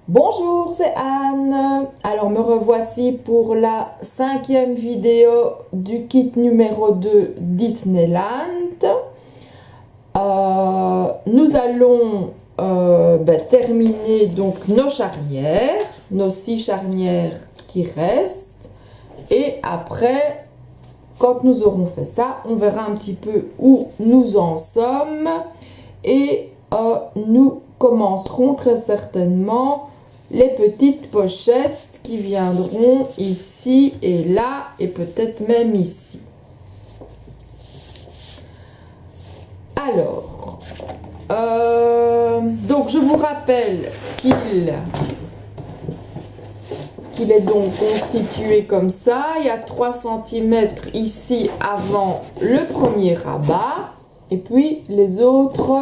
Bonjour, c'est Anne. Alors me revoici pour la 5e vidéo du kit numéro 2 Disneyland. Nous allons terminer donc nos charnières, nos 6 charnières qui restent. Et après, quand nous aurons fait ça, on verra un petit peu où nous en sommes. Et nous commencerons très certainement les petites pochettes qui viendront ici et là et peut-être même ici. Alors, donc je vous rappelle qu'il est donc constitué comme ça. Il y a 3 cm ici avant le premier rabat et puis les autres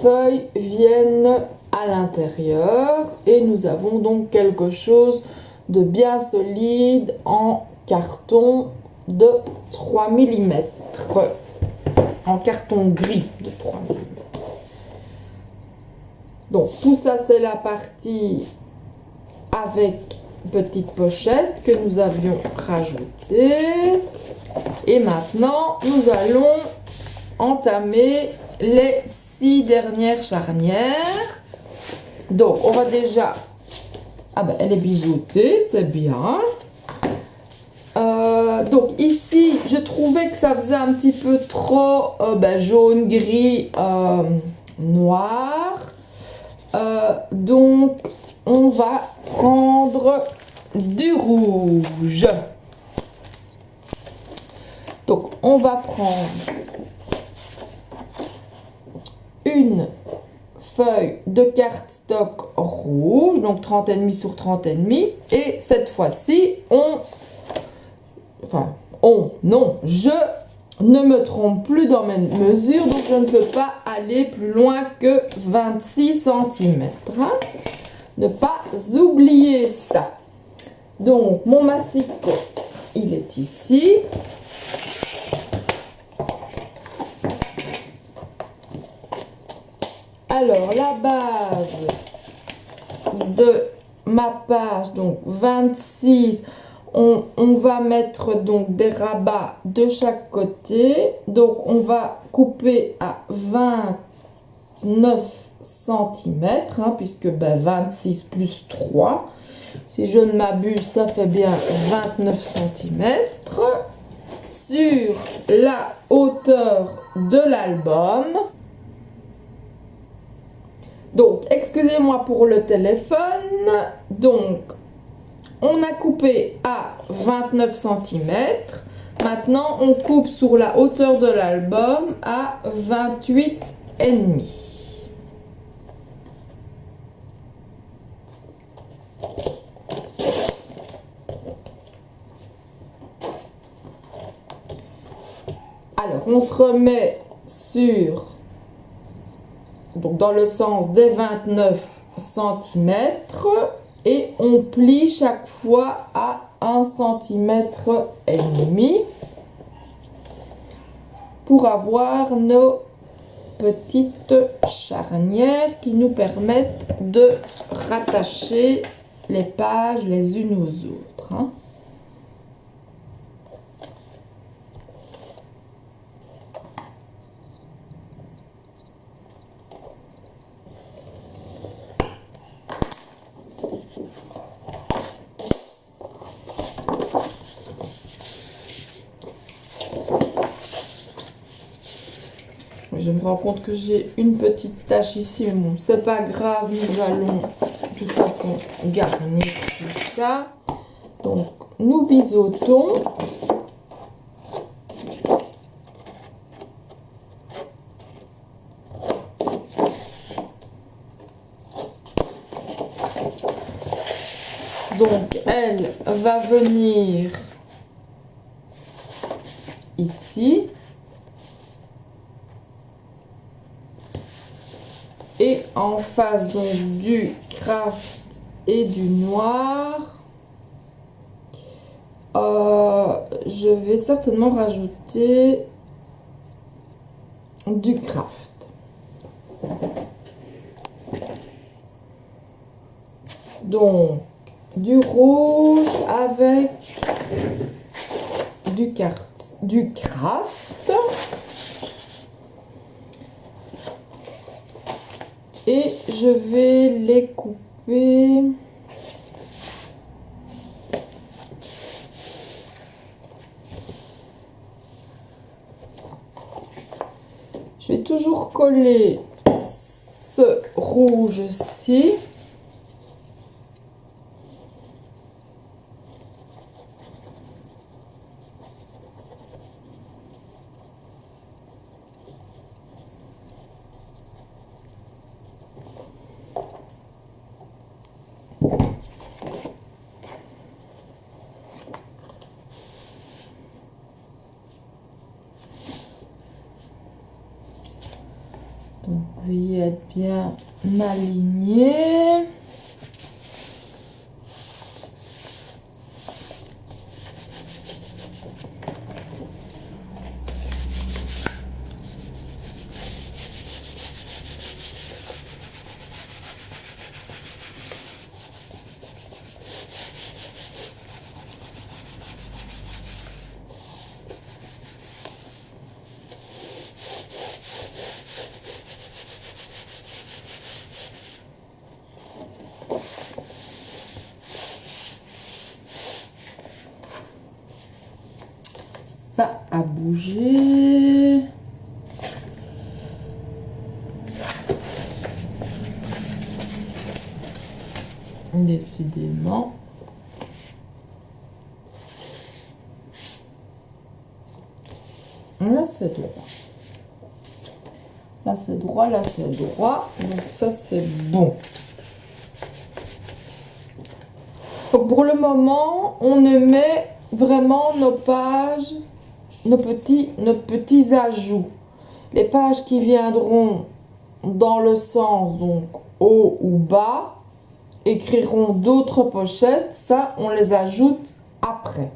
feuilles viennent à l'intérieur et nous avons donc quelque chose de bien solide en carton de 3 mm, en carton gris de 3 mm. Donc tout ça c'est la partie avec petite pochette que nous avions rajoutée et maintenant nous allons entamer les 6 dernières charnières. Donc on va déjà, elle est biseautée, c'est bien. Donc ici je trouvais que ça faisait un petit peu trop jaune, gris, noir. Donc on va prendre du rouge. Donc on va prendre une feuille de cardstock rouge, donc 30,5 sur 30,5, et cette fois-ci je ne me trompe plus dans mes mesures, donc je ne peux pas aller plus loin que 26 cm. Ne pas oublier ça. Donc mon massicot, il est ici. Alors la base de ma page, donc 26, on va mettre donc des rabats de chaque côté. Donc on va couper à 29 cm, puisque 26 plus 3. Si je ne m'abuse, ça fait bien 29 cm. Sur la hauteur de l'album. Donc, excusez-moi pour le téléphone. Donc, on a coupé à 29 cm. Maintenant, on coupe sur la hauteur de l'album à 28,5. Alors, on se remet donc dans le sens des 29 cm et on plie chaque fois à 1,5 cm pour avoir nos petites charnières qui nous permettent de rattacher les pages les unes aux autres. Je me rends compte que j'ai une petite tache ici, mais bon, c'est pas grave, nous allons de toute façon garnir tout ça. Donc, nous biseautons. Donc, elle va venir ici. Et en face donc du craft et du noir, je vais certainement rajouter du craft. Donc, du rouge avec du craft. Et je vais les couper. Je vais toujours coller ce rouge-ci. Donc, veuillez être bien aligné. Ça a bougé. Décidément. Là, c'est droit. Là, c'est droit, là, c'est droit. Donc, ça, c'est bon. Donc, pour le moment, on ne met vraiment nos pages, nos petits ajouts. Les pages qui viendront dans le sens, donc, haut ou bas, écriront d'autres pochettes. Ça, on les ajoute après.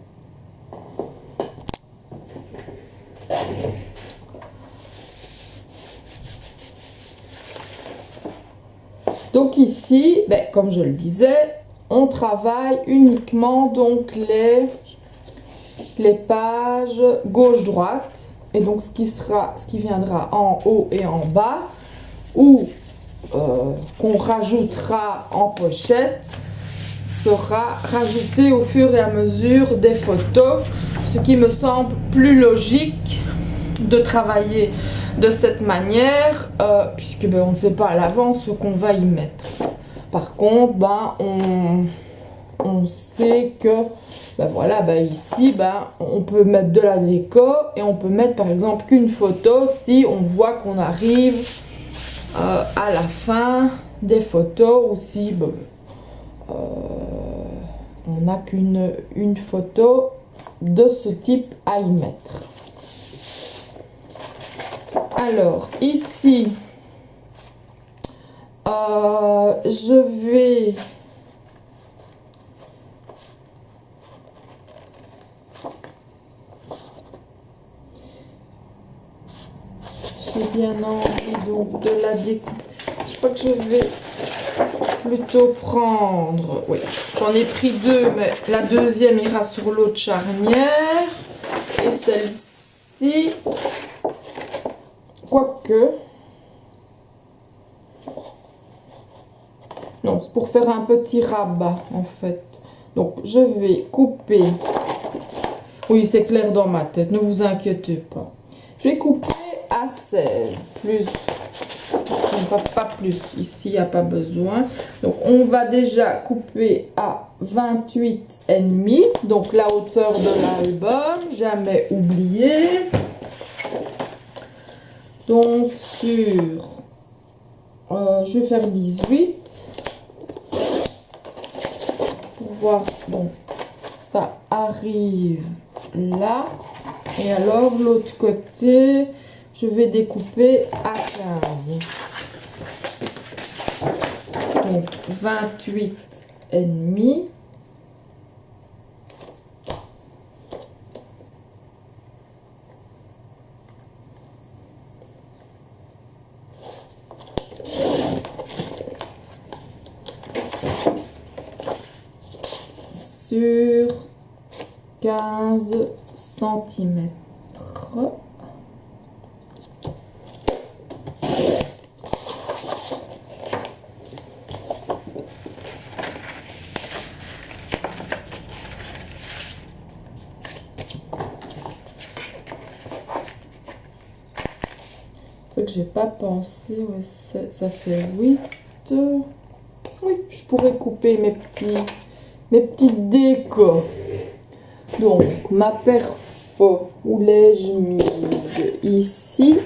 Donc ici, ben, comme je le disais, on travaille uniquement donc les pages gauche-droite. Et donc ce qui viendra en haut et en bas, ou qu'on rajoutera en pochette, sera rajouté au fur et à mesure des photos, ce qui me semble plus logique de travailler de cette manière, puisque ben, on ne sait pas à l'avance ce qu'on va y mettre. Par contre, ben, on sait que ben, voilà, ben, ici, ben, on peut mettre de la déco et on peut mettre par exemple qu'une photo si on voit qu'on arrive à la fin des photos, ou si ben, on n'a qu'une photo de ce type à y mettre. Alors, ici, je vais j'ai bien envie donc de la découper. Je crois que je vais plutôt prendre, oui, j'en ai pris deux, mais la deuxième ira sur l'autre charnière, et celle-ci, quoique, non, c'est pour faire un petit rabat en fait. Donc je vais couper, oui c'est clair dans ma tête, ne vous inquiétez pas. Je vais couper à 16, plus, pas plus, ici il n'y a pas besoin. Donc on va déjà couper à 28,5, donc la hauteur de l'album, jamais oublié. Donc sur, je vais faire 18. Pour voir, donc ça arrive là. Et alors l'autre côté, je vais découper à 15. Donc 28,5. sur 15 cm. Que j'ai pas pensé, ouais, ça fait 8. Oui, je pourrais couper mes petites décos. Donc, ma perfo, où l'ai-je mise? Ici.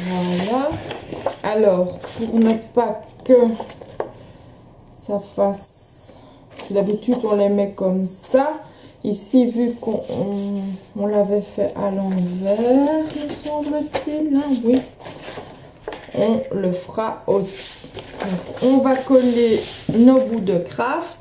Voilà. Alors, pour ne pas que ça fasse... D'habitude, on les met comme ça. Ici, vu qu'on l'avait fait à l'envers, me semble-t-il, hein, oui, on le fera aussi. Donc, on va coller nos bouts de craft.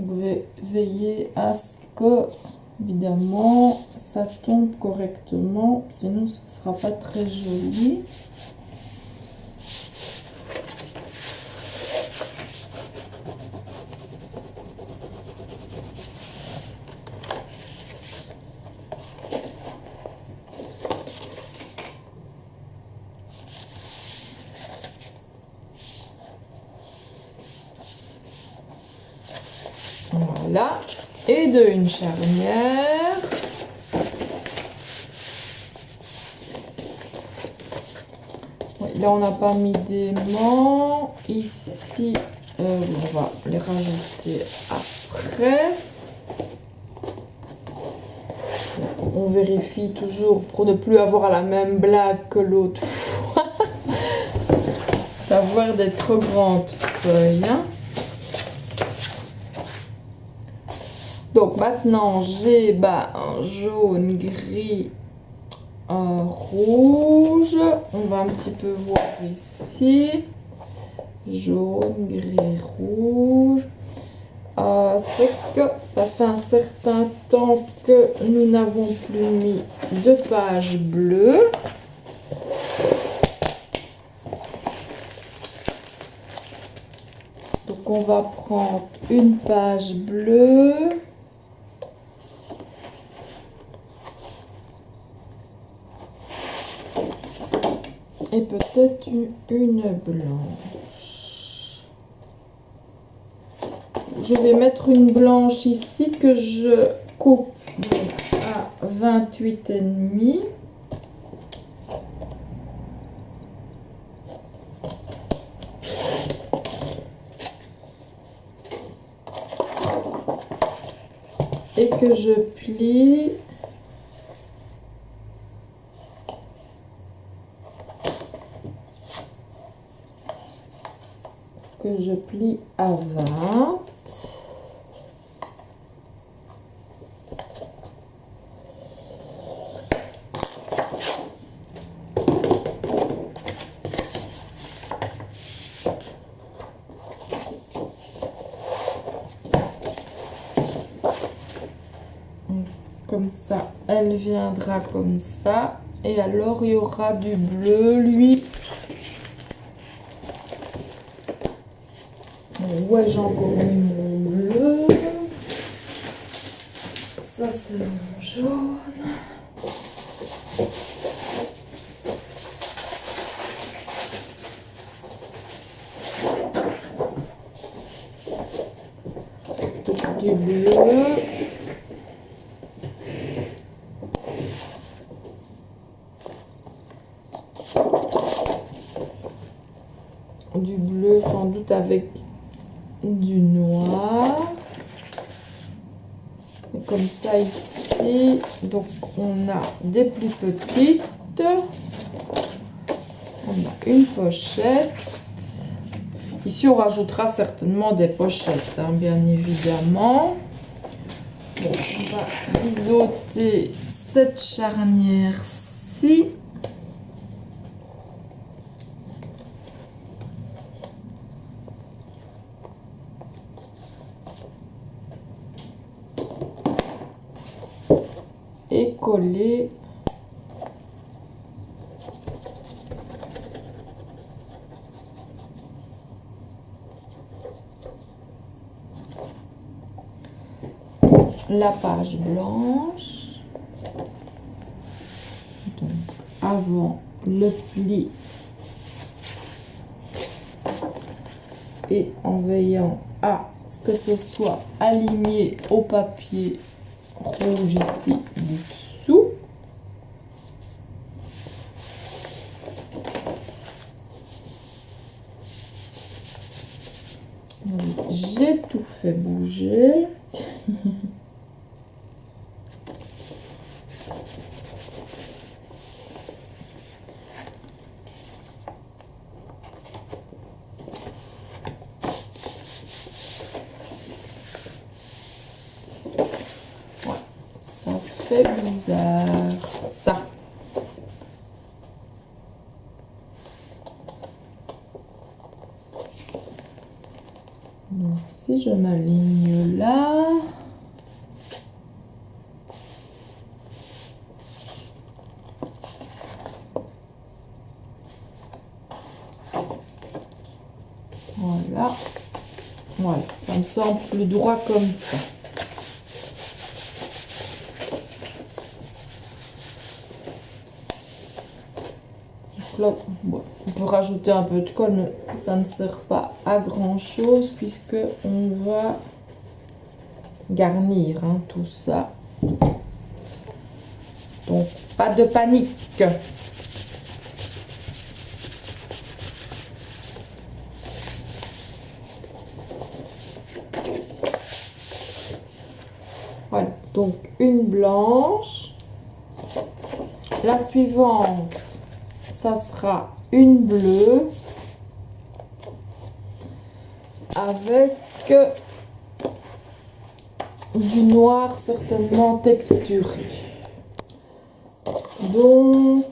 Vous devez veiller à ce que, évidemment, ça tombe correctement, sinon ce ne sera pas très joli. Voilà, et de une charnière. Oui, là, on n'a pas mis d'aimants. Ici, on va les rajouter après. On vérifie toujours pour ne plus avoir la même blague que l'autre fois. Savoir des trop grandes feuilles. Hein. Donc maintenant j'ai un jaune, gris, rouge. On va un petit peu voir ici. Jaune, gris, rouge. C'est vrai que ça fait un certain temps que nous n'avons plus mis de page bleue. Donc on va prendre une page bleue. Et peut-être une blanche. Je vais mettre une blanche ici que je coupe à 28,5. et que je plie à 20. Comme ça, elle viendra comme ça. Et alors, il y aura du bleu, lui. Où ai-je encore mis mon bleu? Ça, c'est mon jaune. Du bleu. Du bleu sans doute avec du noir. Et comme ça ici, donc on a des plus petites. On a une pochette. Ici on rajoutera certainement des pochettes, hein, bien évidemment. Bon, on va biseauter cette charnière-ci. Et coller la page blanche. Donc avant le pli et en veillant à ce que ce soit aligné au papier rouge ici du dessous. J'ai tout fait bouger. Ça fait bizarre, ça. Donc, si je m'aligne là, voilà, voilà, ça me semble plus droit comme ça. Là, bon, on peut rajouter un peu de colle, mais ça ne sert pas à grand chose puisque on va garnir hein, tout ça. Donc pas de panique. Voilà, donc une blanche. La suivante, ça sera une bleue avec du noir certainement texturé. Donc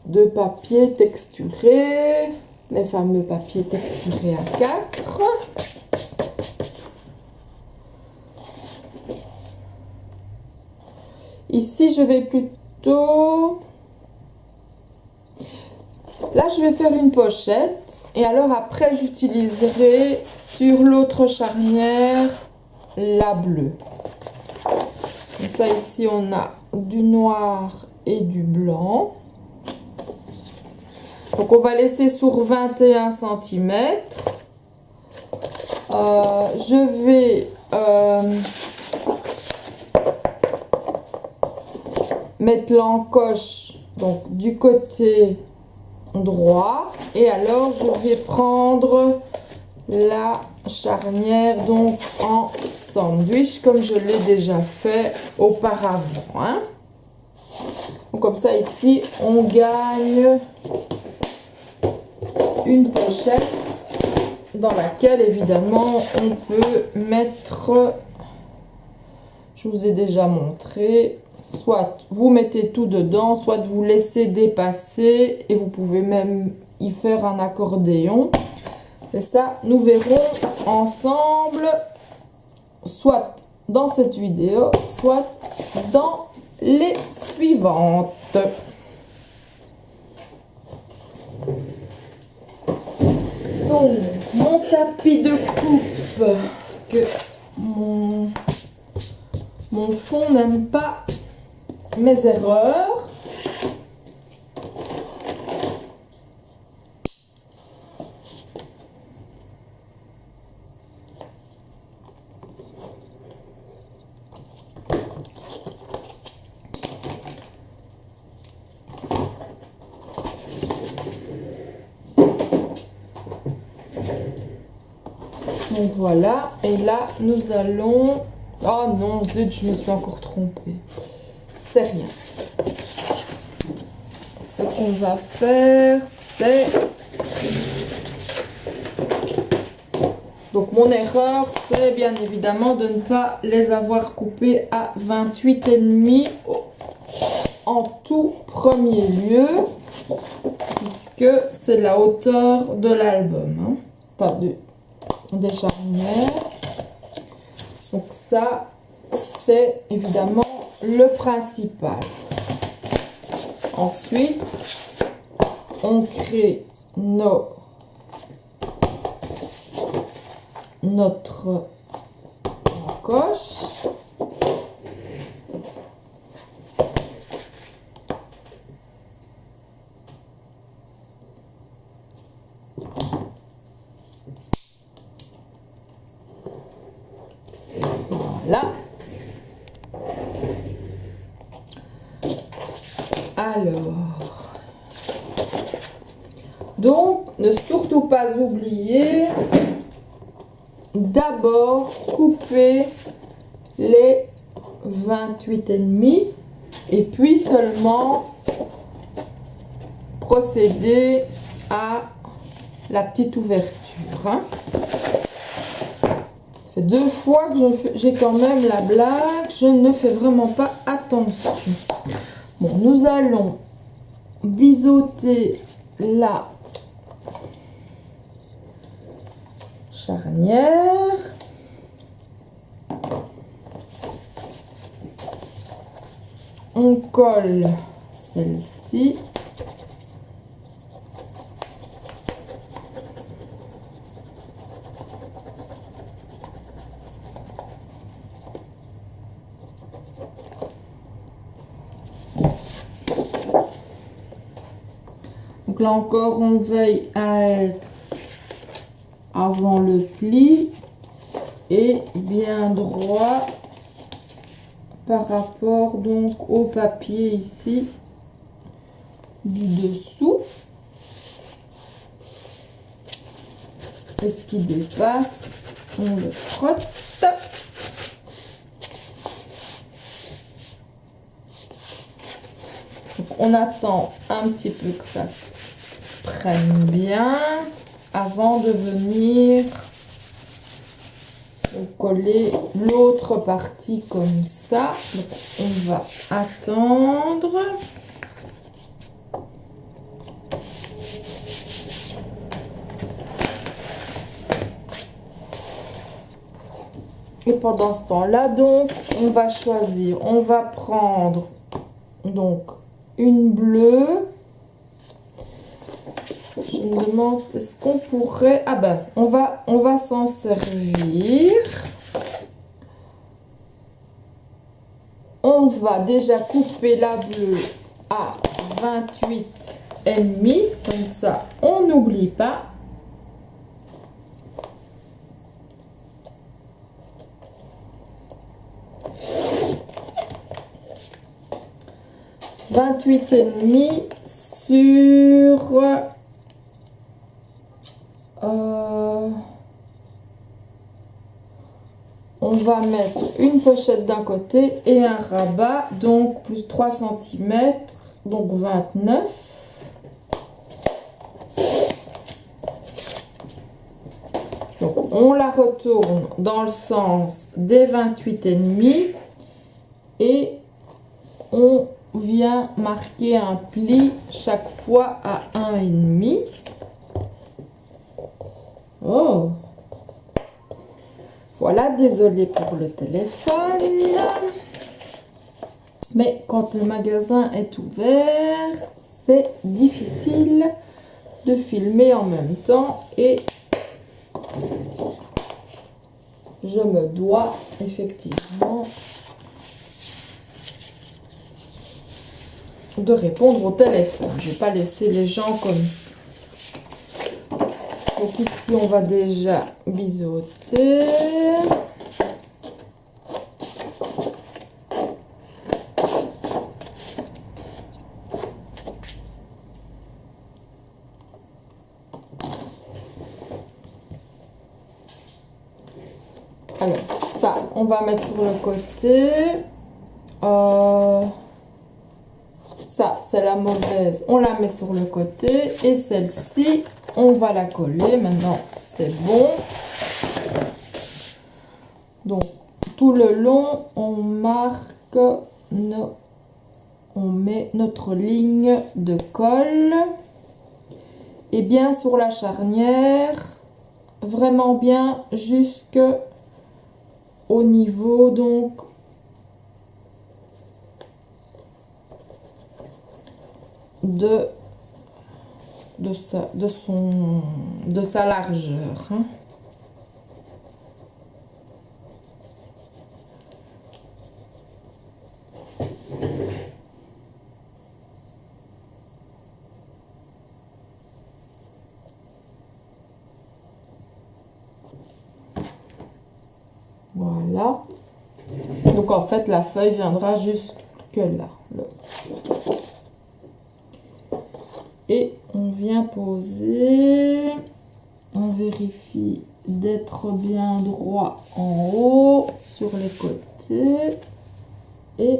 deux papiers texturés, les fameux papiers texturés à 4. Ici, je vais plutôt... Là, je vais faire une pochette. Et alors, après, j'utiliserai sur l'autre charnière la bleue. Comme ça, ici, on a du noir et du blanc. Donc, on va laisser sur 21 cm. Je vais... mettre l'encoche donc du côté droit et alors je vais prendre la charnière donc en sandwich comme je l'ai déjà fait auparavant, hein. Donc, comme ça ici on gagne une pochette dans laquelle évidemment on peut mettre, je vous ai déjà montré, soit vous mettez tout dedans, soit vous laissez dépasser et vous pouvez même y faire un accordéon. Et ça, nous verrons ensemble, soit dans cette vidéo, soit dans les suivantes. Donc, mon tapis de coupe, parce que mon fond n'aime pas mes erreurs. Donc voilà, et là nous allons... Oh non, zut, je me suis encore trompée. C'est rien. Ce qu'on va faire, c'est... Donc mon erreur, c'est bien évidemment de ne pas les avoir coupés à 28,5 en tout premier lieu, puisque c'est la hauteur de l'album, hein, pas des charnières. Donc ça, c'est évidemment le principal. Ensuite, on crée notre encoche. Voilà. Alors, donc, ne surtout pas oublier d'abord couper les 28,5 et puis seulement procéder à la petite ouverture, hein. Ça fait 2 fois que j'ai quand même la blague, je ne fais vraiment pas attention. Bon, nous allons biseauter la charnière. On colle celle-ci. Donc là encore, on veille à être avant le pli et bien droit par rapport donc au papier ici du dessous. Et ce qui dépasse, on le frotte. Donc on attend un petit peu que ça prenne bien avant de venir coller l'autre partie comme ça. Donc on va attendre. Et pendant ce temps-là, donc, on va choisir, on va prendre donc une bleue. Je me demande, est-ce qu'on pourrait... Ah ben, on va s'en servir. On va déjà couper la bleue à 28,5, comme ça, on n'oublie pas. « 28,5 sur va mettre une pochette d'un côté et un rabat, donc plus 3 cm, donc 29. Donc on la retourne dans le sens des 28,5 et on vient marquer un pli chaque fois à 1,5. Oh! Voilà, désolé pour le téléphone. Mais quand le magasin est ouvert, c'est difficile de filmer en même temps et je me dois effectivement de répondre au téléphone. Je ne vais pas laisser les gens comme ça. Donc ici, on va déjà biseauter. Alors, ça, on va mettre sur le côté. Ça, c'est la mauvaise. On la met sur le côté. Et celle-ci, on va la coller. Maintenant, c'est bon. Donc, tout le long, on marque, on met notre ligne de colle. Et bien sur la charnière, vraiment bien jusque au niveau donc de sa largeur. Hein. Voilà. Donc en fait la feuille viendra jusque là. Et on vient poser. On vérifie d'être bien droit en haut, sur les côtés. Et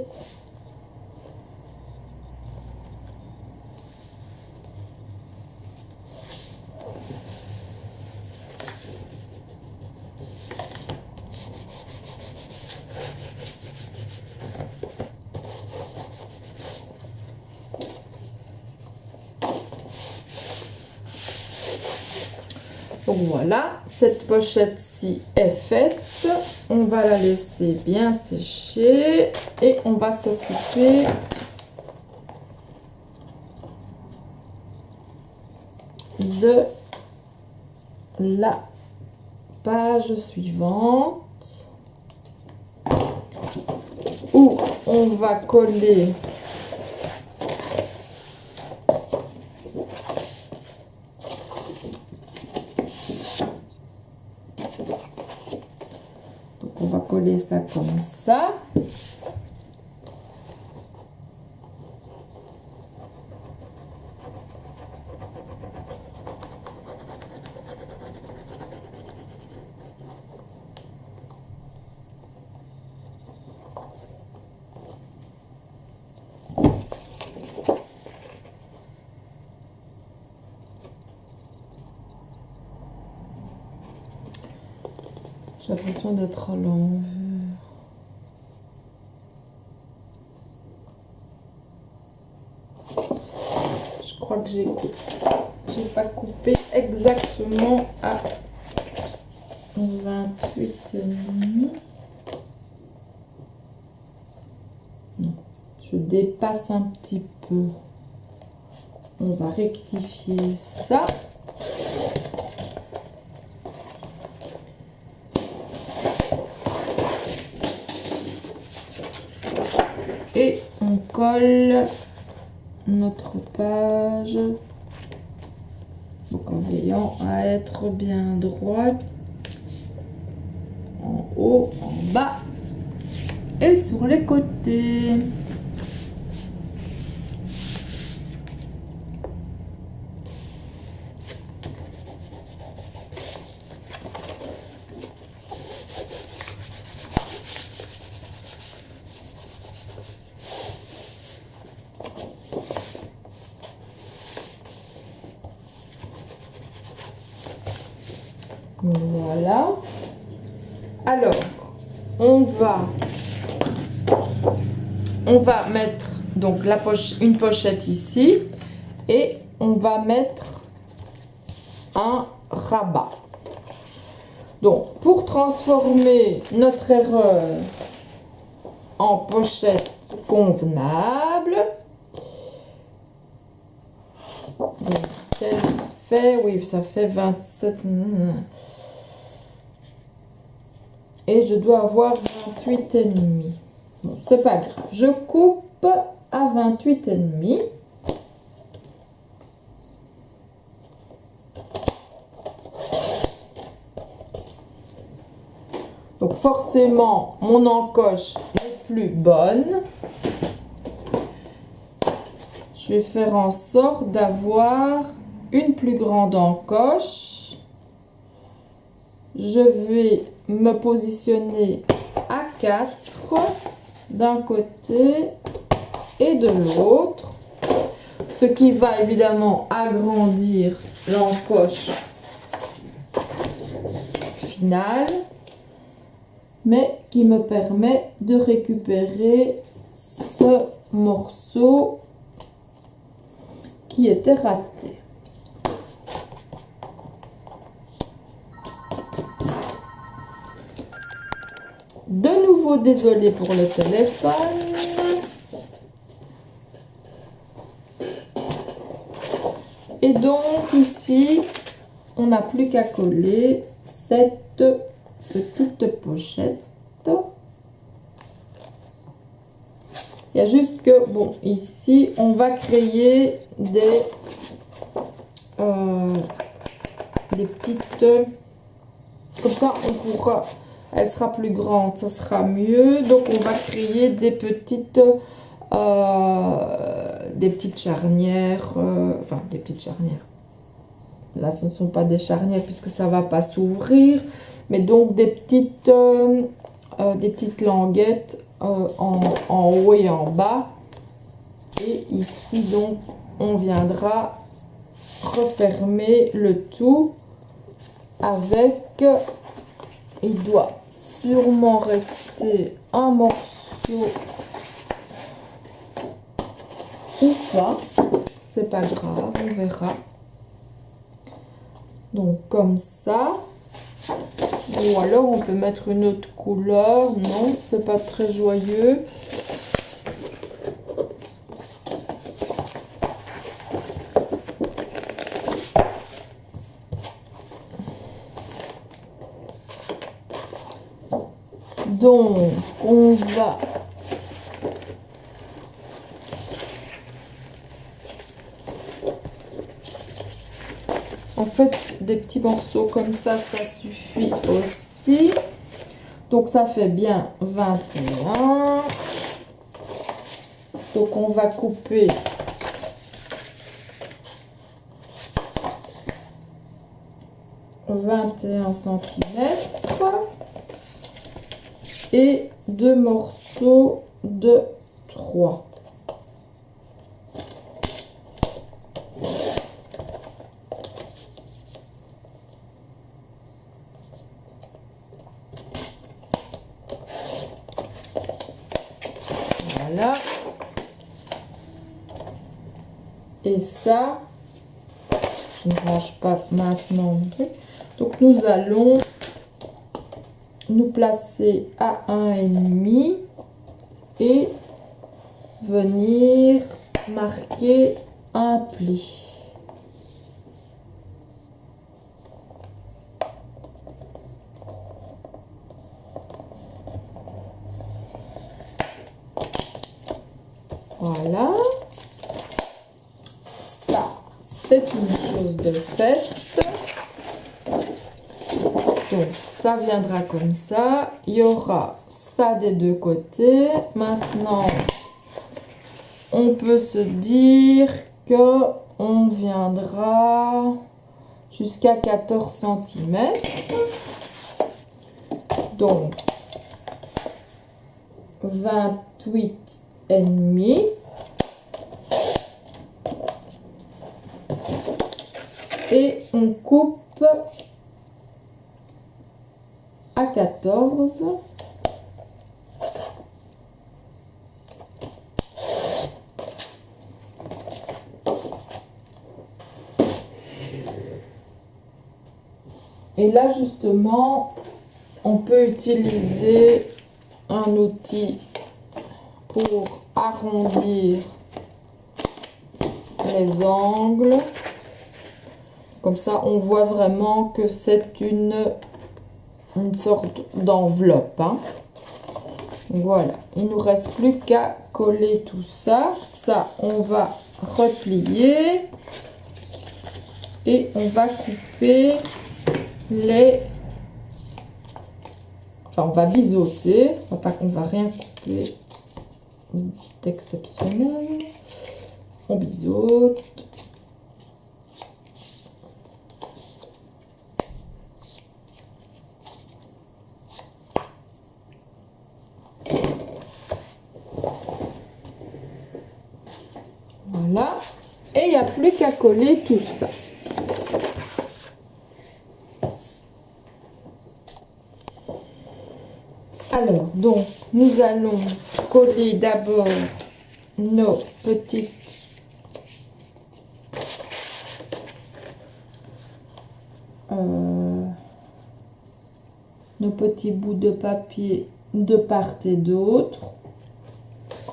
donc voilà, cette pochette-ci est faite. On va la laisser bien sécher et on va s'occuper de la page suivante où on va coller coller ça comme ça. J'ai l'impression d'être à l'envers. Je crois que j'ai pas coupé exactement à 28,5. Non, je dépasse un petit peu. On va rectifier ça. Et on colle notre page, donc en veillant à être bien droite, en haut, en bas et sur les côtés. Voilà. Alors, on va mettre donc une pochette ici et on va mettre un rabat. Donc, pour transformer notre erreur en pochette convenable, donc, qu'elle fait, oui, ça fait 27, et je dois avoir 28,5. Bon, c'est pas grave, je coupe à 28,5. Donc forcément, mon encoche n'est plus bonne. Je vais faire en sorte d'avoir une plus grande encoche. Je vais me positionner à 4 d'un côté et de l'autre. Ce qui va évidemment agrandir l'encoche finale, mais qui me permet de récupérer ce morceau qui était raté. De nouveau, désolé pour le téléphone. Et donc ici, on n'a plus qu'à coller cette petite pochette. Il y a juste que, bon, ici, on va créer des petites... Comme ça, on pourra... Elle sera plus grande, ça sera mieux. Donc, on va créer des petites charnières. Enfin, des petites charnières. Là, ce ne sont pas des charnières puisque ça ne va pas s'ouvrir. Mais donc, des petites languettes en haut et en bas. Et ici, donc, on viendra refermer le tout avec... Il doit sûrement rester un morceau ou pas. C'est pas grave, on verra. Donc comme ça. Ou alors on peut mettre une autre couleur. Non, c'est pas très joyeux. Donc, on va en fait des petits morceaux comme ça suffit aussi. Donc, ça fait bien 21. Donc, on va couper « 21 centimètres » et 2 morceaux de 3. Voilà. Et ça, je ne range pas maintenant. Donc nous allons nous placer à 1,5 et venir marquer un pli. Voilà. Ça, c'est une chose de faite. Donc, ça viendra comme ça. Il y aura ça des deux côtés. Maintenant, on peut se dire que on viendra jusqu'à 14 cm. Donc, 28,5. Et on coupe à 14. Et là, justement, on peut utiliser un outil pour arrondir les angles. Comme ça, on voit vraiment que c'est une sorte d'enveloppe. Hein. Voilà, il ne nous reste plus qu'à coller tout ça. Ça, on va replier et on va couper les... Enfin, on va biseauter. On va rien couper d'exceptionnel. On biseaute. Voilà. Et il n'y a plus qu'à coller tout ça. Alors, donc, nous allons coller d'abord nos petites nos petits bouts de papier de part et d'autre,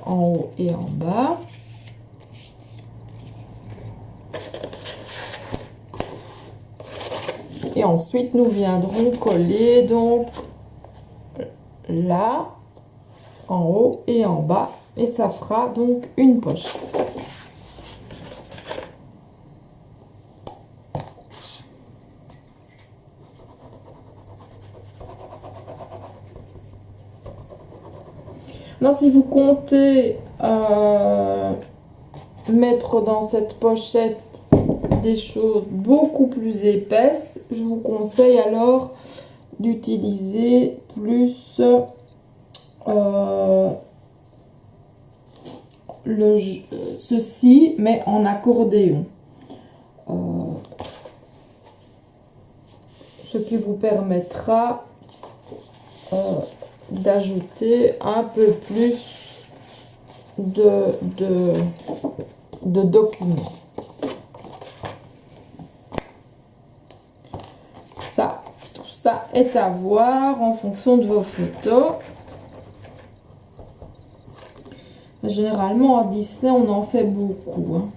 en haut et en bas. Et ensuite, nous viendrons coller donc là, en haut et en bas. Et ça fera donc une poche. Maintenant, si vous comptez mettre dans cette pochette des choses beaucoup plus épaisses, je vous conseille alors d'utiliser plus ceci, mais en accordéon. Ce qui vous permettra d'ajouter un peu plus de documents. Ça, tout ça est à voir en fonction de vos photos. Généralement, à Disney, on en fait beaucoup. Hein.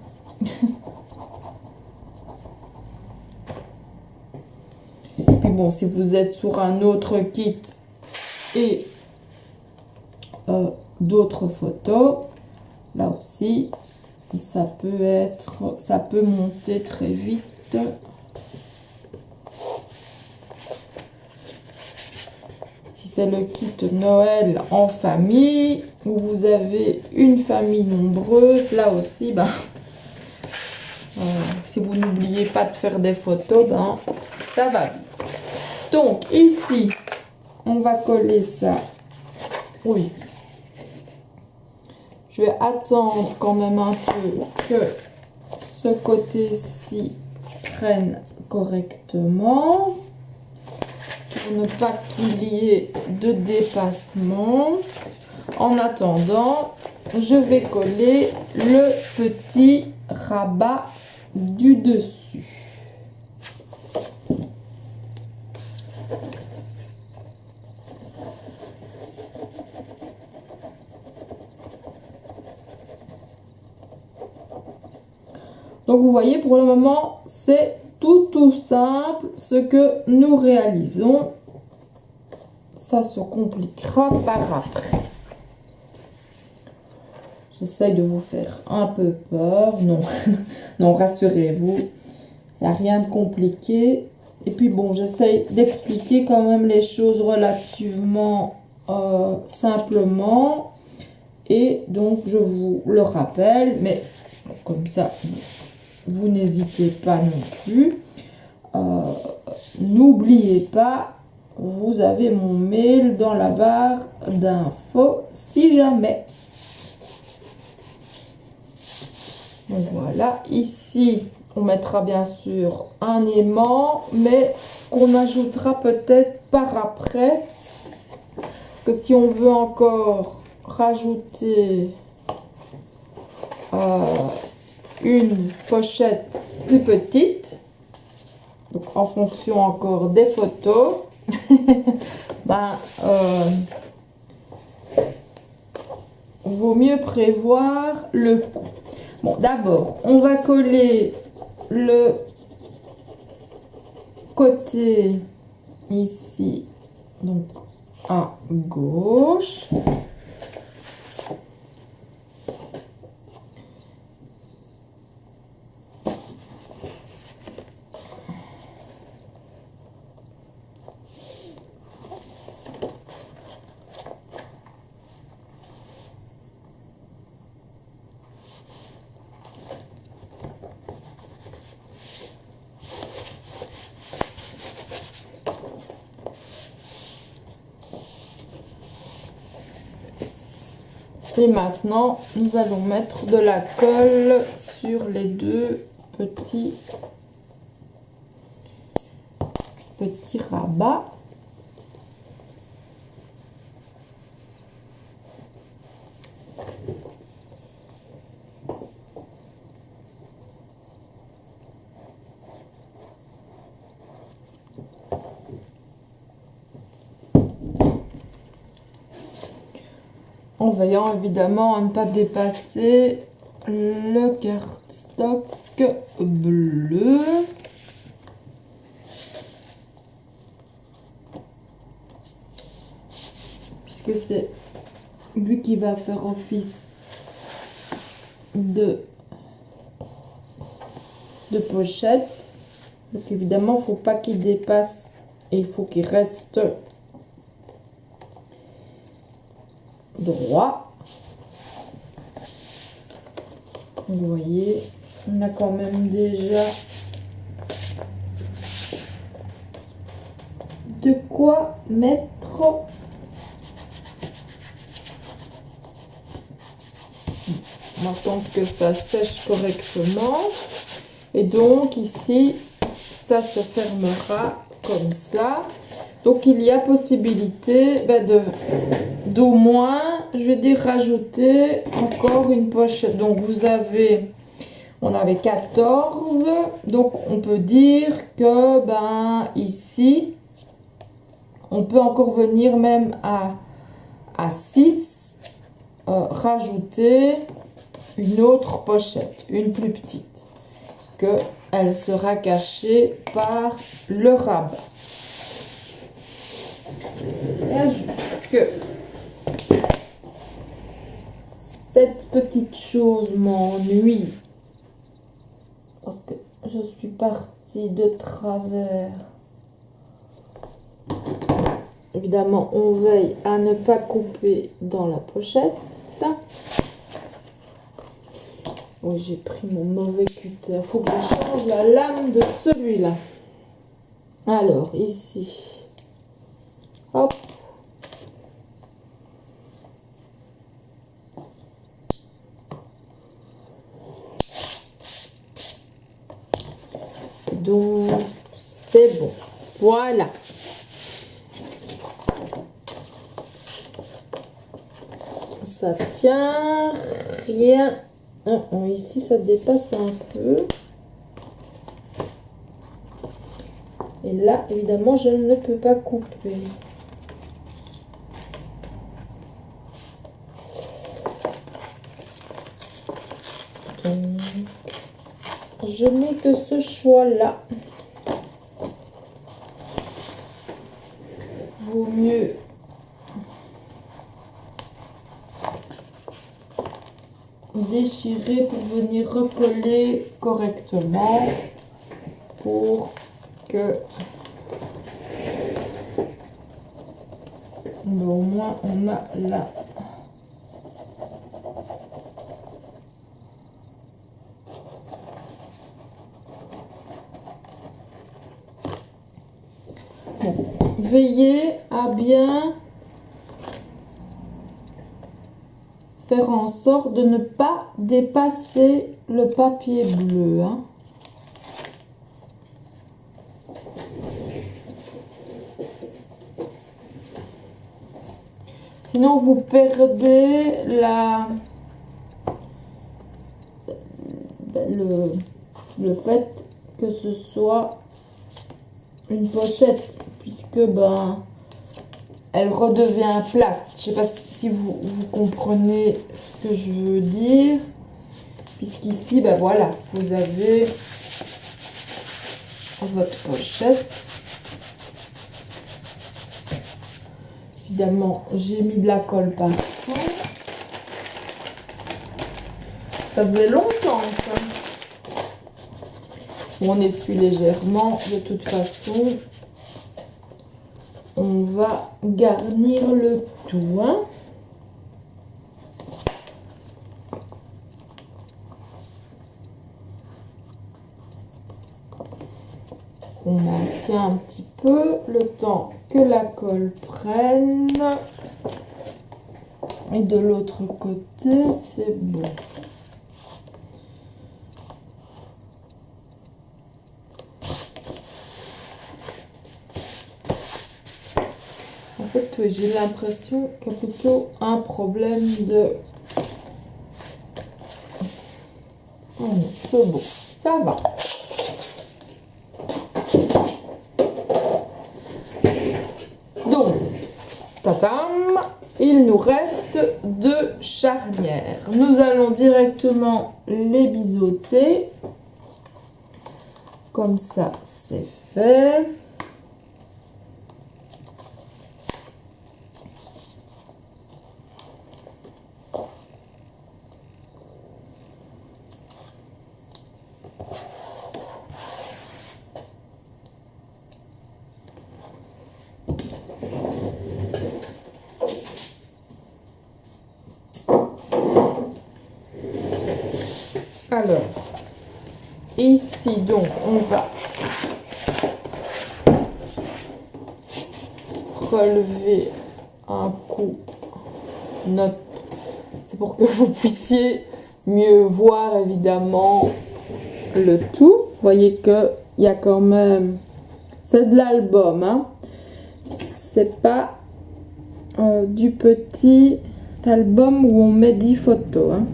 Et puis bon, si vous êtes sur un autre kit et d'autres photos, là aussi, ça peut monter très vite. C'est le kit Noël en famille, où vous avez une famille nombreuse. Là aussi, si vous n'oubliez pas de faire des photos, ça va vite. Donc ici, on va coller ça. Oui. Je vais attendre quand même un peu que ce côté-ci prenne correctement. Pour ne pas qu'il y ait de dépassement. En attendant, je vais coller le petit rabat du dessus. Donc vous voyez, pour le moment, c'est tout simple ce que nous réalisons. Ça se compliquera par après. J'essaye de vous faire un peu peur. Non, non, rassurez-vous, il n'y a rien de compliqué. Et puis bon, j'essaye d'expliquer quand même les choses relativement simplement. Et donc, je vous le rappelle, mais comme ça, vous n'hésitez pas non plus. N'oubliez pas, vous avez mon mail dans la barre d'infos si jamais. Donc voilà, ici On mettra bien sûr un aimant, mais qu'on ajoutera peut-être par après. Parce que si on veut encore rajouter une pochette plus petite, donc en fonction encore des photos, ben, vaut mieux prévoir le coup. Bon, d'abord, on va coller le côté ici, donc à gauche. Et maintenant, nous allons mettre de la colle sur les deux petits rabats. En veillant évidemment à ne pas dépasser le cardstock bleu. Puisque c'est lui qui va faire office de pochette. Donc évidemment, il ne faut pas qu'il dépasse et il faut qu'il reste droit. Vous voyez, on a quand même déjà de quoi mettre. On va attendre que ça sèche correctement. Et donc ici, ça se fermera comme ça. Donc il y a possibilité d'au moins, je vais dire, rajouter encore une pochette. Donc on avait 14. Donc on peut dire que ici, on peut encore venir même à 6, rajouter une autre pochette, une plus petite, que elle sera cachée par le rabat. Et ajoute que cette petite chose m'ennuie parce que je suis partie de travers. Évidemment, on veille à ne pas couper dans la pochette. Oui, j'ai pris mon mauvais cutter. Il faut que je change la lame de celui-là. Alors, ici. Hop. Donc, c'est bon. Voilà. Ça tient. Rien. Ici, ça dépasse un peu. Et là, évidemment, je ne peux pas couper. Donc, je n'ai que ce choix-là. Vaut mieux déchirer pour venir recoller correctement pour que au moins on a là. Bon. Veillez à bien faire en sorte de ne pas dépasser le papier bleu. Sinon, vous perdez le fait que ce soit une pochette, puisque elle redevient plate. Je sais pas si vous comprenez ce que je veux dire, puisqu'ici, voilà, vous avez votre pochette. Évidemment, j'ai mis de la colle partout. Ça faisait longtemps, ça. On essuie légèrement. De toute façon, on va garnir le tout. Hein. On maintient un petit peu le temps que la colle prenne. Et de l'autre côté, c'est bon. En fait, oui, j'ai l'impression qu'il y a plutôt un problème de... Oh non, c'est bon, ça va. Donc, tatam, il nous reste 2 charnières. Nous allons directement les biseauter. Comme ça, c'est fait. Alors, ici, donc, on va relever un coup notre... C'est pour que vous puissiez mieux voir, évidemment, le tout. Vous voyez qu'il y a quand même... C'est de l'album, hein. C'est pas du petit album où on met 10 photos, hein.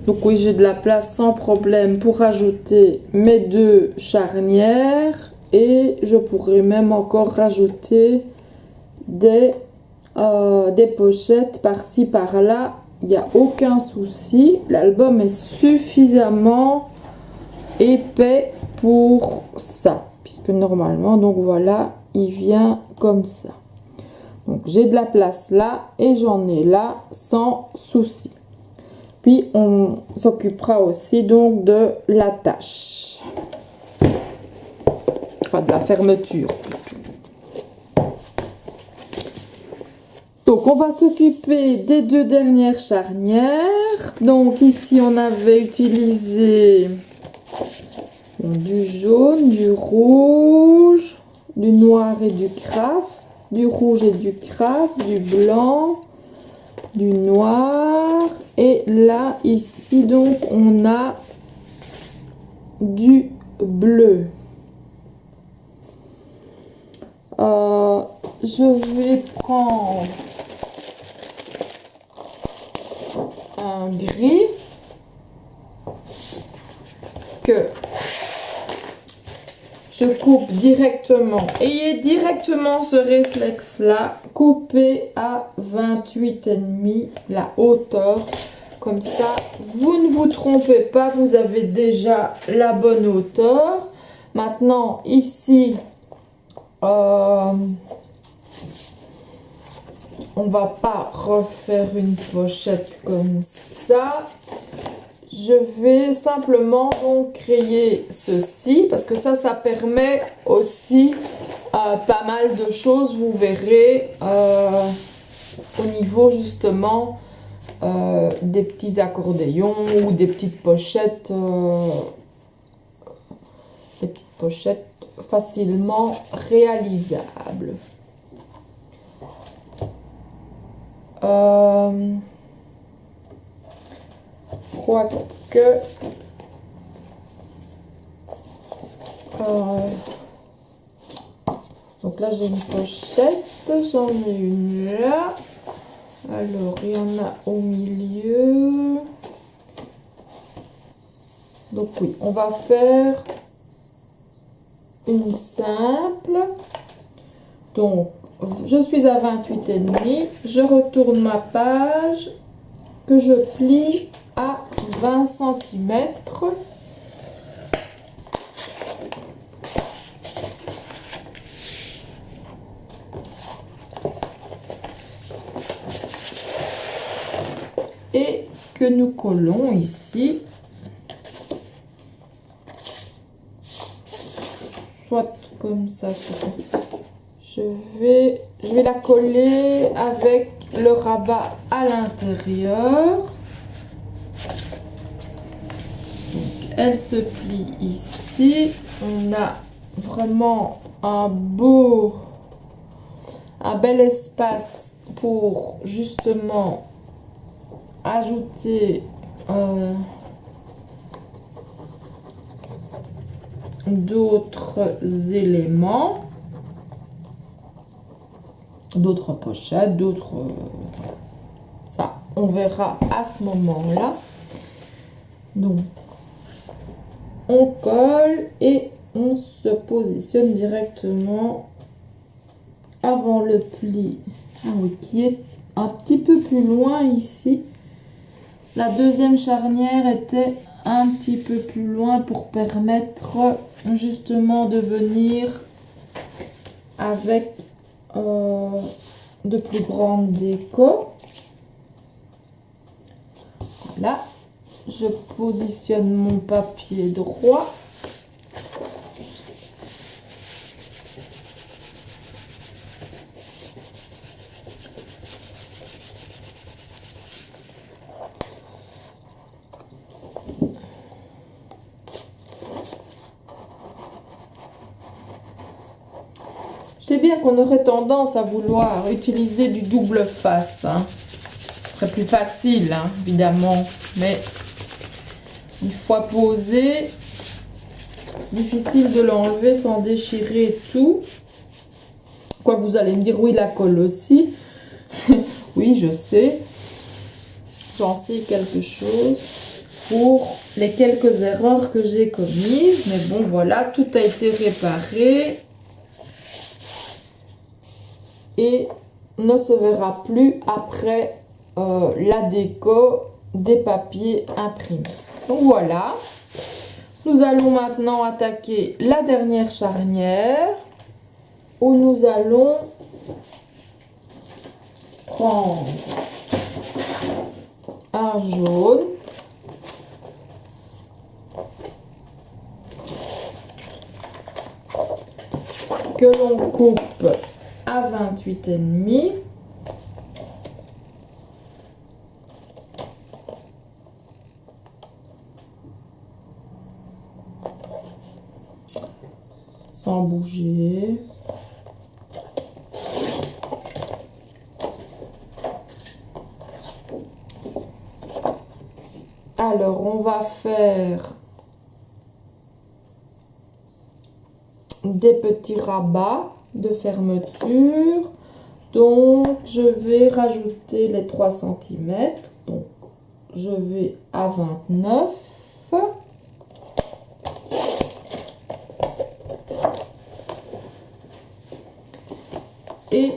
Donc oui, j'ai de la place sans problème pour ajouter mes 2 charnières et je pourrais même encore rajouter des pochettes par-ci par-là. Il n'y a aucun souci. L'album est suffisamment épais pour ça, puisque normalement, donc voilà, il vient comme ça. Donc j'ai de la place là et j'en ai là sans souci. Puis on s'occupera aussi donc de l'attache, enfin de la fermeture plutôt. Donc on va s'occuper des 2 dernières charnières. Donc ici on avait utilisé du jaune, du rouge, du noir et du craft, du rouge et du craft, du blanc, du noir, et là ici donc on a du bleu. Je vais prendre un gris que je coupe directement. Ayez directement ce réflexe là, coupez à 28,5 la hauteur, comme ça vous ne vous trompez pas, vous avez déjà la bonne hauteur. Maintenant ici on va pas refaire une pochette comme ça. Je vais simplement donc créer ceci, parce que ça permet aussi pas mal de choses, vous verrez, au niveau justement des petits accordéons ou des petites pochettes facilement réalisables. Quoique Donc là, j'ai une pochette. J'en ai une là. Alors, il y en a au milieu. Donc oui, on va faire une simple. Donc, je suis à 28,5. Je retourne ma page que je plie à 20 cm. Et que nous collons ici, soit comme ça, je vais la coller avec le rabat à l'intérieur. Donc elle se plie ici, on a vraiment un bel espace pour justement ajouter d'autres éléments, d'autres pochettes, ça on verra à ce moment-là. Donc on colle et on se positionne directement avant le pli, qui est un petit peu plus loin ici. La deuxième charnière était un petit peu plus loin pour permettre justement de venir avec de plus grandes décos. Voilà, je positionne mon papier droit. Je sais bien qu'on aurait tendance à vouloir utiliser du double face. Ce serait plus facile, évidemment. Mais une fois posé, c'est difficile de l'enlever sans déchirer tout. Quoi que vous allez me dire, oui, la colle aussi. Oui, je sais. J'en sais quelque chose pour les quelques erreurs que j'ai commises. Mais bon, voilà, tout a été réparé. Et ne se verra plus après la déco des papiers imprimés. Donc voilà, nous allons maintenant attaquer la dernière charnière où nous allons prendre un jaune que l'on coupe à 28,5. Sans bouger. Alors, on va faire des petits rabats de fermeture. Donc, je vais rajouter les 3 cm. Donc, je vais à 29. Et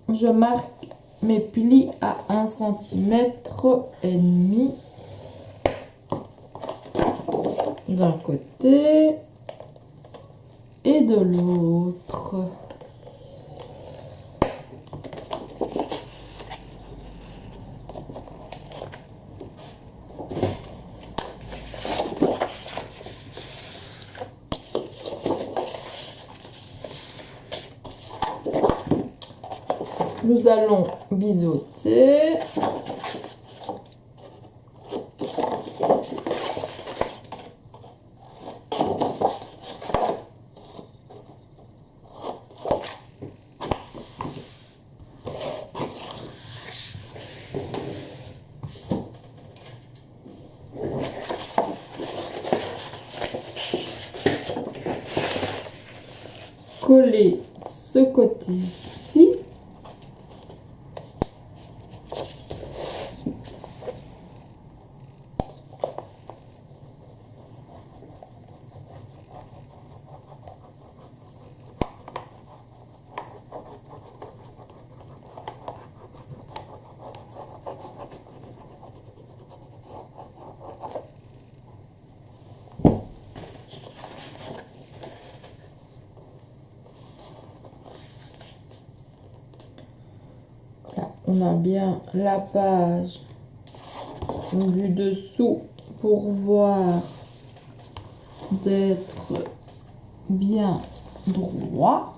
je marque mes plis à 1,5 cm d'un côté et de l'autre. Nous allons biseauter. Coller côté-ci. On a bien la page du dessous pour voir d'être bien droit.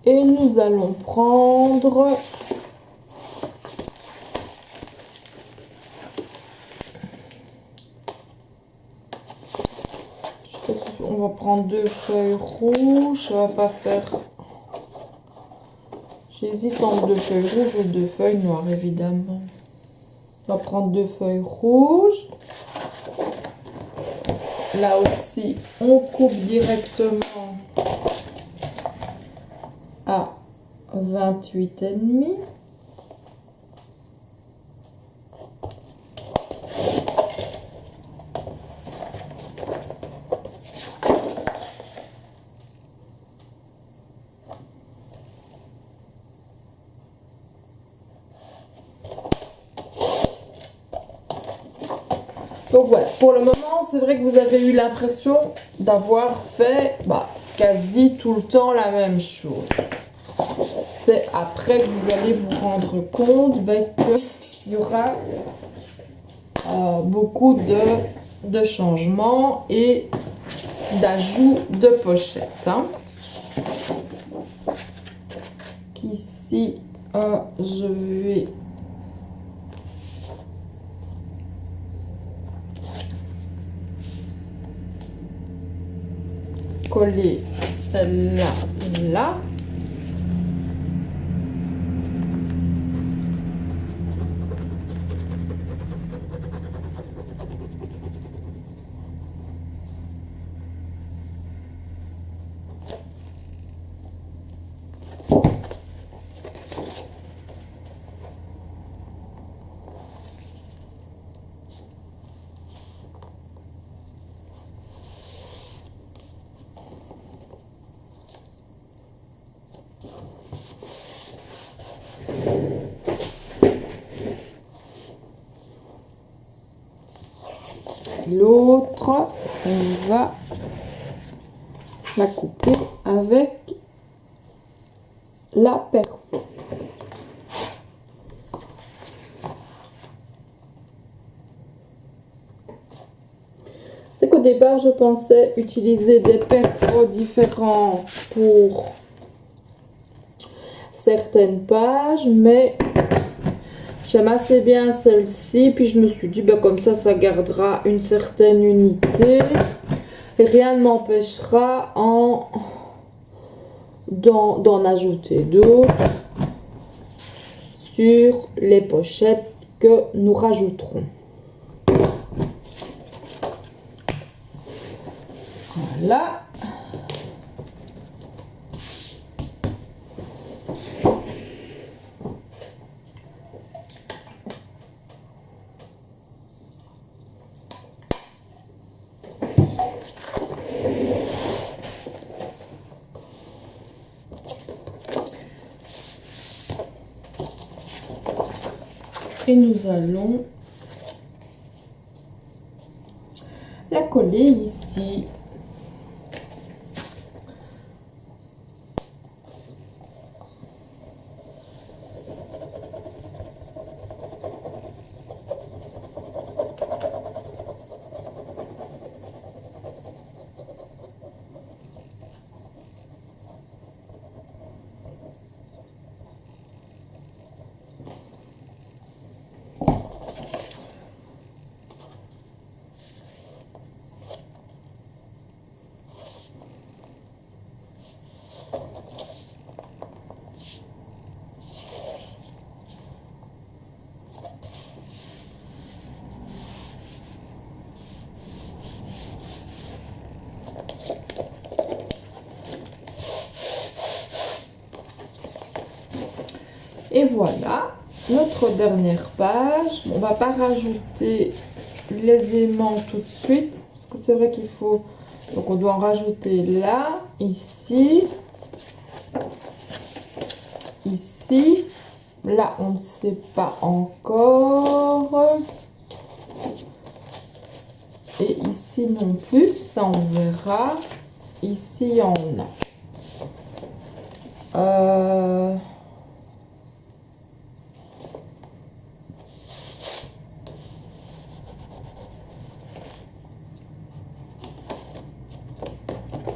Et nous allons prendre on va prendre 2 feuilles rouges, ça va pas faire. J'hésite entre 2 feuilles rouges ou 2 feuilles noires évidemment. On va prendre 2 feuilles rouges. Là aussi, on coupe directement à 28,5. Donc voilà, pour le moment, c'est vrai que vous avez eu l'impression d'avoir fait quasi tout le temps la même chose. C'est après que vous allez vous rendre compte qu'il y aura beaucoup de changements et d'ajouts de pochettes. Hein. Ici, je vais coller celle-là là. L'autre, on va la couper avec la perfo. C'est qu'au départ, je pensais utiliser des perfos différents pour certaines pages, mais j'aime assez bien celle-ci, puis je me suis dit, comme ça gardera une certaine unité. Et rien ne m'empêchera d'en ajouter d'autres sur les pochettes que nous rajouterons. Voilà. Et nous allons la coller ici. Et voilà, notre dernière page. On va pas rajouter les aimants tout de suite, parce que c'est vrai qu'il faut... Donc on doit en rajouter là, ici, ici. Là, on ne sait pas encore. Et ici non plus, ça on verra. Ici, il y en a.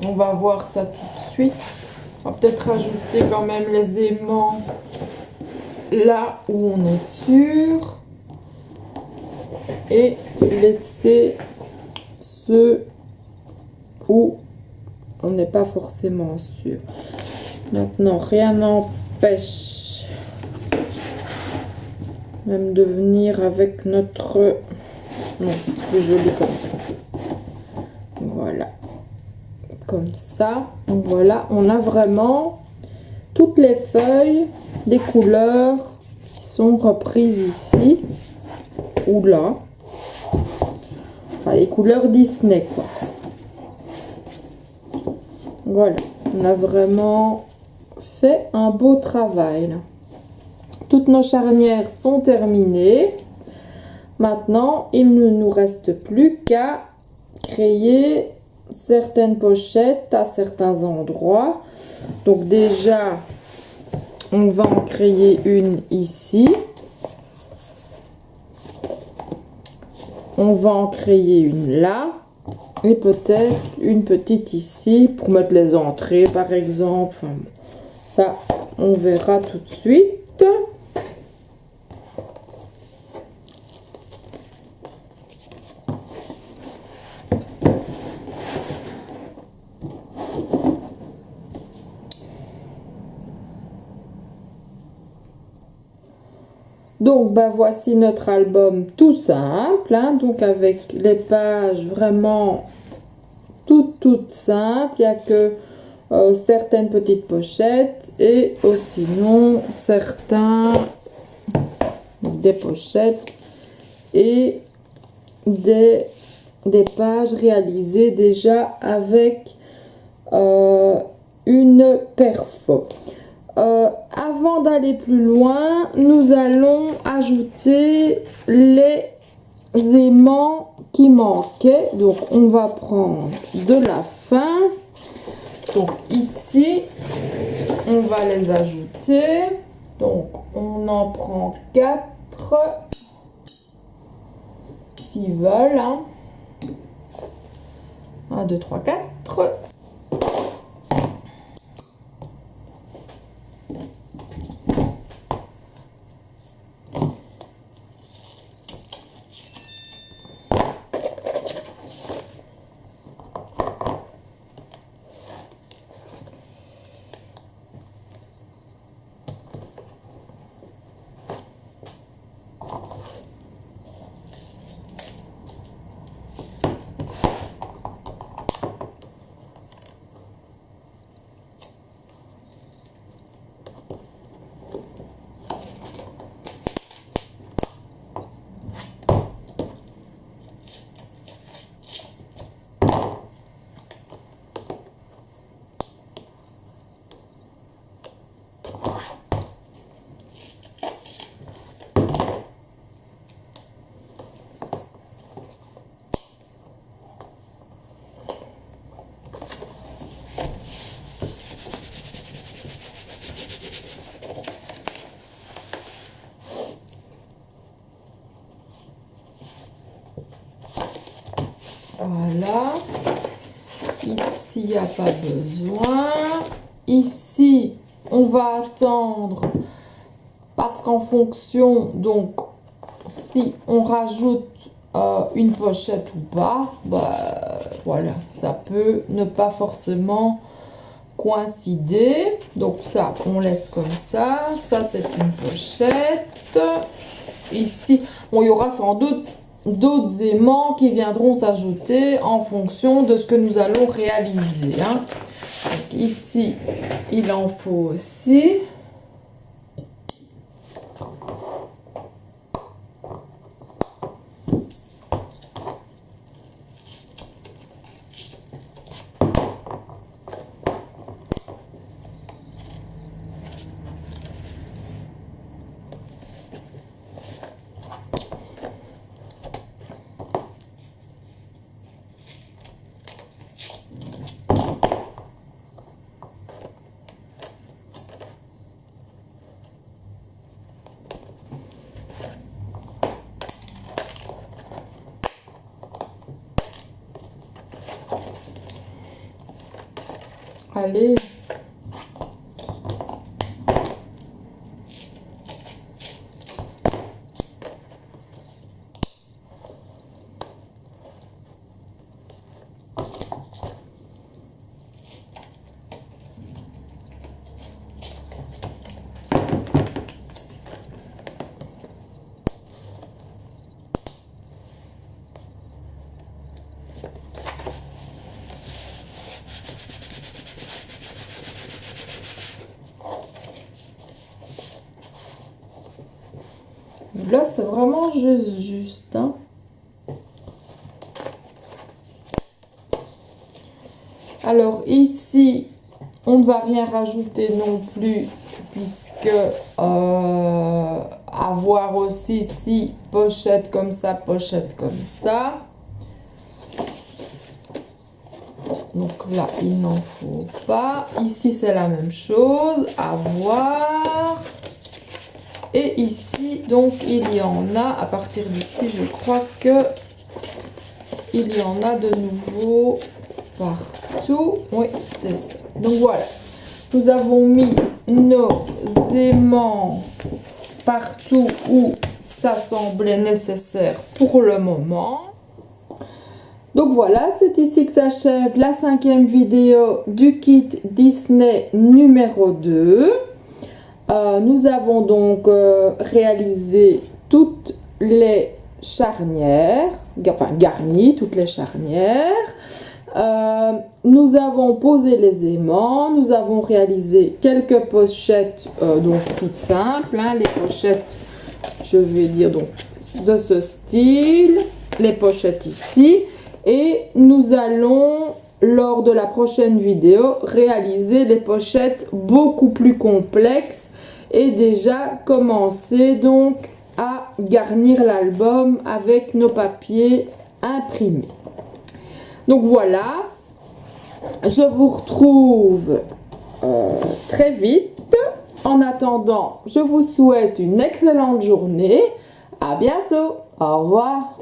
On va voir ça tout de suite. On va peut-être rajouter quand même les aimants là où on est sûr. Et laisser ceux où on n'est pas forcément sûr. Maintenant, rien n'empêche même de venir avec notre... Non, c'est plus joli comme ça. Voilà. Comme ça. Donc voilà, on a vraiment toutes les feuilles des couleurs qui sont reprises ici ou là. Enfin, les couleurs Disney, quoi. Voilà, on a vraiment fait un beau travail là. Toutes nos charnières sont terminées. Maintenant, il ne nous reste plus qu'à créer certaines pochettes à certains endroits. Donc déjà, on va en créer une ici. On va en créer une là. Et peut-être une petite ici pour mettre les entrées par exemple. Enfin, ça, on verra tout de suite. Donc, bah, voici notre album tout simple, hein, donc avec les pages vraiment toutes simples. Il n'y a que certaines petites pochettes et sinon certains des pochettes et des pages réalisées déjà avec une perfo. Avant d'aller plus loin, nous allons ajouter les aimants qui manquaient. Donc, on va prendre de la fin. Donc, ici, on va les ajouter. Donc, on en prend 4 s'ils veulent. Hein. 1, 2, 3, 4. Voilà. Ici, il n'y a pas besoin. Ici, on va attendre parce qu'en fonction, donc, si on rajoute une pochette ou pas, bah, voilà, ça peut ne pas forcément coïncider. Donc ça, on laisse comme ça. Ça, c'est une pochette. Ici, bon, il y aura sans doute d'autres aimants qui viendront s'ajouter en fonction de ce que nous allons réaliser. Hein. Donc ici, il en faut aussi. Allez. Là, c'est vraiment juste. Hein. Alors, ici, on ne va rien rajouter non plus, puisque avoir aussi ici pochette comme ça, pochette comme ça. Donc là, il n'en faut pas. Ici, c'est la même chose. Avoir. Et ici, donc, il y en a, à partir d'ici, je crois que il y en a de nouveau partout. Oui, c'est ça. Donc, voilà. Nous avons mis nos aimants partout où ça semblait nécessaire pour le moment. Donc, voilà, c'est ici que s'achève la 5e vidéo du kit Disney numéro 2. Nous avons donc réalisé toutes les charnières, enfin garni toutes les charnières. Nous avons posé les aimants, nous avons réalisé quelques pochettes donc toutes simples, hein, les pochettes, je vais dire donc de ce style, les pochettes ici, et nous allons lors de la prochaine vidéo réaliser les pochettes beaucoup plus complexes et déjà commencer donc à garnir l'album avec nos papiers imprimés. Donc voilà, je vous retrouve très vite. En attendant, je vous souhaite une excellente journée. À bientôt. Au revoir.